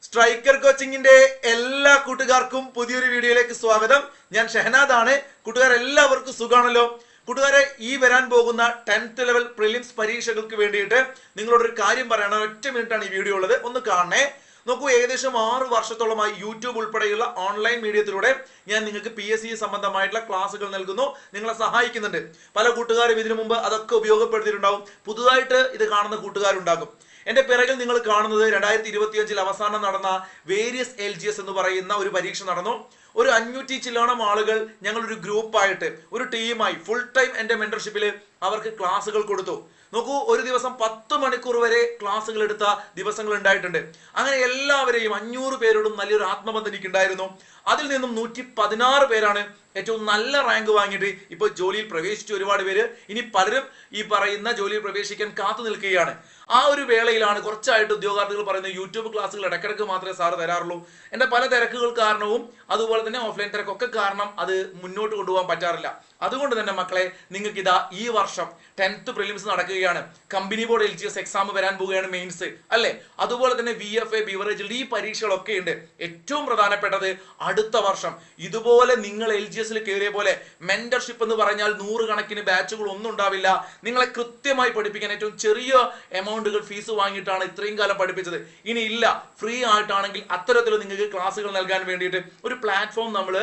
Striker കോച്ചിങ്ങിന്റെ എല്ലാ കൂട്ടുകാർക്കും പുതിയൊരു വീഡിയോയിലേക്ക് സ്വാഗതം. ഞാൻ ഷഹനാദ് ആണ്. കൂട്ടുകാരെല്ലാവർക്കും സുഖാണല്ലോ? കൂട്ടുകാരെ, ഈ വരാൻ പോകുന്ന 10th ലെവൽ പ്രിലിംസ് പരീക്ഷകൾക്ക് വേണ്ടിയിട്ട് നിങ്ങളോടൊരു കാര്യം പറയണം. 1 മിനിറ്റാണ് ഈ വീഡിയോ ഉള്ളത്, ഒന്ന് കാണണേ. നോക്കൂ, ഏകദേശം 6 വർഷത്തോളമായി യൂട്യൂബ് ഉൾപ്പെടെയുള്ള ഓൺലൈൻ മീഡിയത്തിലൂടെ ഞാൻ നിങ്ങൾക്ക് PSC സംബന്ധമായിട്ടുള്ള ക്ലാസ്സുകൾ നൽകുന്നു, നിങ്ങളെ സഹായിക്കുന്നുണ്ട്. പല കൂട്ടുകാരും ഇതിനു മുമ്പ് അതൊക്കെ ഉപയോഗപ്പെടുത്തിയിട്ടുണ്ടാവും. പുതുതായിട്ട് ഇത് കാണുന്ന കൂട്ടുകാരുണ്ടാകും. എന്റെ പിറകിൽ നിങ്ങൾ കാണുന്നത് 2025 അവസാനം നടന്ന വേരിയസ് LGS എന്ന് പറയുന്ന ഒരു പരീക്ഷ നടന്നു. ഒരു 500 ചില്ലോണം ആളുകൾ ഞങ്ങൾ ഒരു ഗ്രൂപ്പായിട്ട്, ഒരു ടീമായി ഫുൾ ടൈം എന്റെ മെന്റർഷിപ്പിൽ അവർക്ക് ക്ലാസ്സുകൾ കൊടുത്തു. നോക്കൂ, ഒരു ദിവസം 10 മണിക്കൂർ വരെ ക്ലാസ്സുകൾ എടുത്ത ദിവസങ്ങൾ ഉണ്ടായിട്ടുണ്ട്. അങ്ങനെ എല്ലാവരെയും 500 പേരോടും നല്ലൊരു ആത്മബന്ധം എനിക്കുണ്ടായിരുന്നു. അതിൽ നിന്നും 116 പേരാണ് ഏറ്റവും നല്ല റാങ്ക് വാങ്ങിയിട്ട് ഇപ്പോൾ ജോലിയിൽ പ്രവേശിച്ചു. ഒരുപാട് പേര്, ഇനി പലരും ഈ പറയുന്ന ജോലിയിൽ പ്രവേശിക്കാൻ കാത്തു നിൽക്കുകയാണ്. ആ ഒരു വേളയിലാണ് കുറച്ചായിട്ട് ഉദ്യോഗാർത്ഥികൾ പറയുന്നത് യൂട്യൂബ് ക്ലാസ്സുകൾ ഇടയ്ക്കിടയ്ക്ക് മാത്രമേ സാറ് തരാറുള്ളൂ. എന്റെ പല തിരക്കുകൾ കാരണവും അതുപോലെ തന്നെ ഓഫ്ലൈൻ തിരക്കൊക്കെ കാരണം അത് മുന്നോട്ട് കൊണ്ടുപോകാൻ പറ്റാറില്ല. അതുകൊണ്ട് തന്നെ മക്കളെ, നിങ്ങൾക്ക് ഇതാ ഈ വർഷം 10th പ്രിലിംസ് നടക്കുകയാണ്. കമ്പനി ബോർഡ് LGS എക്സാം വരാൻ പോവുകയാണ്, മെയിൻസ് അല്ലെ. അതുപോലെ തന്നെ VFA, ബിവറേജ്, ഈ പരീക്ഷകളൊക്കെ ഉണ്ട്. ഏറ്റവും പ്രധാനപ്പെട്ടത് അടുത്ത വർഷം ഇതുപോലെ നിങ്ങൾ LGSൽ കയറിയ പോലെ മെന്റർഷിപ്പ് എന്ന് പറഞ്ഞാൽ 100 കണക്കിന് ബാച്ചുകൾ ഒന്നും ഉണ്ടാവില്ല. നിങ്ങളെ കൃത്യമായി പഠിപ്പിക്കാൻ ഏറ്റവും ചെറിയ എമൗണ്ടുകൾ ഫീസ് വാങ്ങിയിട്ടാണ് ഇത്രയും കാലം പഠിപ്പിച്ചത്. ഇനി ഇല്ല, ഫ്രീ ആയിട്ടാണെങ്കിൽ അത്തരത്തിൽ നിങ്ങൾക്ക് ക്ലാസ്സുകൾ നൽകാൻ വേണ്ടിയിട്ട് ഒരു പ്ലാറ്റ്ഫോം നമ്മൾ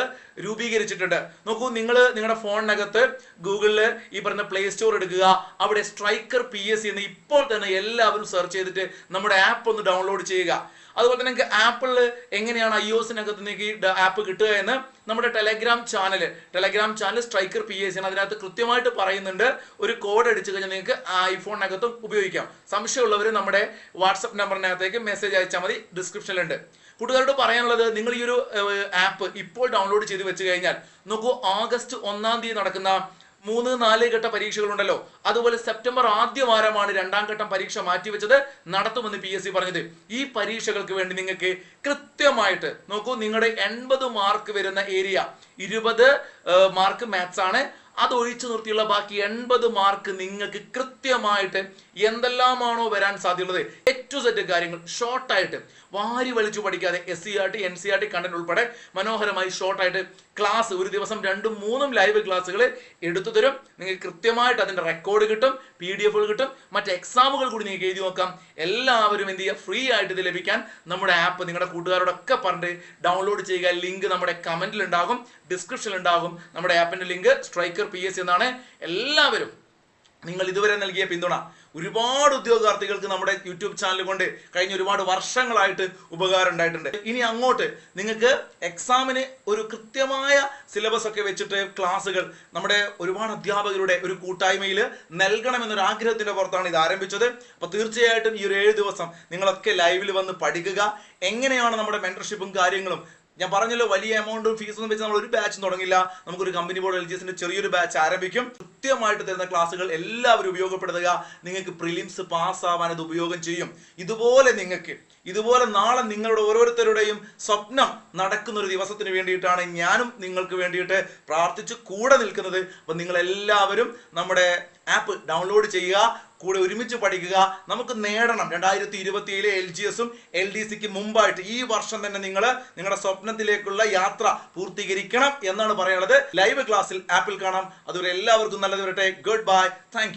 രൂപീകരിച്ചിട്ടുണ്ട്. നോക്കൂ, നിങ്ങൾ നിങ്ങളുടെ ഫോണിനകത്ത് ഗൂഗിളിൽ ഈ പറഞ്ഞ പ്ലേ സ്റ്റോർ എടുക്കുക. അവിടെ സ്ട്രൈക്കർ PSC എന്ന് ഇപ്പോൾ തന്നെ എല്ലാവരും സെർച്ച് ചെയ്തിട്ട് നമ്മുടെ ആപ്പ് ഒന്ന് ഡൗൺലോഡ് ചെയ്യുക. അതുപോലെ തന്നെ നിങ്ങൾക്ക് ആപ്പിളിൽ എങ്ങനെയാണ് iOSനകത്ത് നിങ്ങൾക്ക് ആപ്പ് കിട്ടുക എന്ന് നമ്മുടെ ടെലഗ്രാം ചാനൽ സ്ട്രൈക്കർ PSC ആണ്. അതിനകത്ത് കൃത്യമായിട്ട് പറയുന്നുണ്ട്. ഒരു കോഡ് അടിച്ചു കഴിഞ്ഞാൽ നിങ്ങൾക്ക് ഐഫോണിനകത്തും ഉപയോഗിക്കാം. സംശയമുള്ളവർ നമ്മുടെ വാട്സപ്പ് നമ്പറിനകത്തേക്ക് മെസ്സേജ് അയച്ചാൽ മതി, ഡിസ്ക്രിപ്ഷനിലുണ്ട്. കൂട്ടുകാരോട് പറയാനുള്ളത്, നിങ്ങൾ ഈ ഒരു ആപ്പ് ഇപ്പോൾ ഡൗൺലോഡ് ചെയ്ത് വെച്ച് കഴിഞ്ഞാൽ നോക്കൂ, ഓഗസ്റ്റ് 1-ാം തീയതി നടക്കുന്ന 3-4 ഘട്ട പരീക്ഷകളുണ്ടല്ലോ, അതുപോലെ സെപ്റ്റംബർ ആദ്യ വാരമാണ് 2ാം ഘട്ടം പരീക്ഷ മാറ്റിവെച്ചത്, നടത്തുമെന്ന് PSC പറഞ്ഞത്. ഈ പരീക്ഷകൾക്ക് വേണ്ടി നിങ്ങൾക്ക് കൃത്യമായിട്ട് നോക്കൂ, നിങ്ങളുടെ 80 മാർക്ക് വരുന്ന ഏരിയ 20 മാർക്ക് മാത്സ് ആണ്. അത് ഒഴിച്ചു നിർത്തിയുള്ള ബാക്കി 80 മാർക്ക് നിങ്ങൾക്ക് കൃത്യമായിട്ട് എന്തെല്ലാമാണോ വരാൻ സാധ്യതയുള്ളത് A to Z കാര്യങ്ങൾ ഷോർട്ടായിട്ട് വാരി വലിച്ചു പഠിക്കാതെ SCERT NCERT കണ്ടന്റ് ഉൾപ്പെടെ മനോഹരമായി ഷോർട്ടായിട്ട് ക്ലാസ് ഒരു ദിവസം 2-3 ലൈവ് ക്ലാസ്സുകൾ എടുത്തു തരും. നിങ്ങൾക്ക് കൃത്യമായിട്ട് അതിന്റെ റെക്കോർഡ് കിട്ടും, PDF കിട്ടും, മറ്റ് എക്സാമുകൾ കൂടി നിങ്ങൾക്ക് എഴുതി നോക്കാം. എല്ലാവരും എന്ത് ചെയ്യുക, ഫ്രീ ആയിട്ട് ഇത് ലഭിക്കാൻ നമ്മുടെ ആപ്പ് നിങ്ങളുടെ കൂട്ടുകാരോടൊക്കെ പറഞ്ഞിട്ട് ഡൗൺലോഡ് ചെയ്യുക. ലിങ്ക് നമ്മുടെ കമന്റിൽ ഉണ്ടാകും, ഡിസ്ക്രിപ്ഷനിൽ ഉണ്ടാകും. നമ്മുടെ ആപ്പിന്റെ ലിങ്ക് സ്ട്രൈക്കർ PSC എന്നാണ്. എല്ലാവരും നിങ്ങൾ ഇതുവരെ നൽകിയ പിന്തുണ ഒരുപാട് ഉദ്യോഗാർത്ഥികൾക്ക് നമ്മുടെ യൂട്യൂബ് ചാനൽ കൊണ്ട് കഴിഞ്ഞ ഒരുപാട് വർഷങ്ങളായിട്ട് ഉപകാരം ഉണ്ടായിട്ടുണ്ട്. ഇനി അങ്ങോട്ട് നിങ്ങൾക്ക് എക്സാമിന് ഒരു കൃത്യമായ സിലബസ് ഒക്കെ വെച്ചിട്ട് ക്ലാസ്സുകൾ നമ്മുടെ ഒരുപാട് അധ്യാപകരുടെ ഒരു കൂട്ടായ്മയിൽ നൽകണമെന്നൊരു ആഗ്രഹത്തിന്റെ പുറത്താണ് ഇത് ആരംഭിച്ചത്. അപ്പൊ തീർച്ചയായിട്ടും ഈ ഒരു 7 ദിവസം നിങ്ങളൊക്കെ ലൈവിൽ വന്ന് പഠിക്കുക. എങ്ങനെയാണ് നമ്മുടെ മെന്റർഷിപ്പും കാര്യങ്ങളും, ഞാൻ പറഞ്ഞല്ലോ, വലിയ എമൗണ്ടും ഫീസൊന്നും വെച്ച് നമ്മൾ ഒരു ബാച്ച് തുടങ്ങില്ല. നമുക്കൊരു കമ്പനി ബോർഡ് LGSന്റെ ചെറിയൊരു ബാച്ച് ആരംഭിക്കും. കൃത്യമായിട്ട് തരുന്ന ക്ലാസ്സുകൾ എല്ലാവരും ഉപയോഗപ്പെടുത്തുക. നിങ്ങൾക്ക് പ്രിലിംസ് പാസ്സാവാൻ ഇത് ഉപയോഗം ചെയ്യും. ഇതുപോലെ നാളെ നിങ്ങളുടെ ഓരോരുത്തരുടെയും സ്വപ്നം നടക്കുന്ന ഒരു ദിവസത്തിന് വേണ്ടിയിട്ടാണ് ഞാനും നിങ്ങൾക്ക് വേണ്ടിയിട്ട് പ്രാർത്ഥിച്ച് കൂടെ നിൽക്കുന്നത്. അപ്പൊ നിങ്ങൾ എല്ലാവരും നമ്മുടെ ആപ്പ് ഡൗൺലോഡ് ചെയ്യുക, കൂടെ ഒരുമിച്ച് പഠിക്കുക. നമുക്ക് നേടണം 2027 LGSും LDCക്ക് മുമ്പായിട്ട് ഈ വർഷം തന്നെ നിങ്ങൾ നിങ്ങളുടെ സ്വപ്നത്തിലേക്കുള്ള യാത്ര പൂർത്തീകരിക്കണം എന്നാണ് പറയാനുള്ളത്. ലൈവ് ക്ലാസ്സിൽ ആപ്പിൽ കാണാം. അതുവരെ എല്ലാവർക്കും നല്ലത് വരട്ടെ. Good bye, thank you.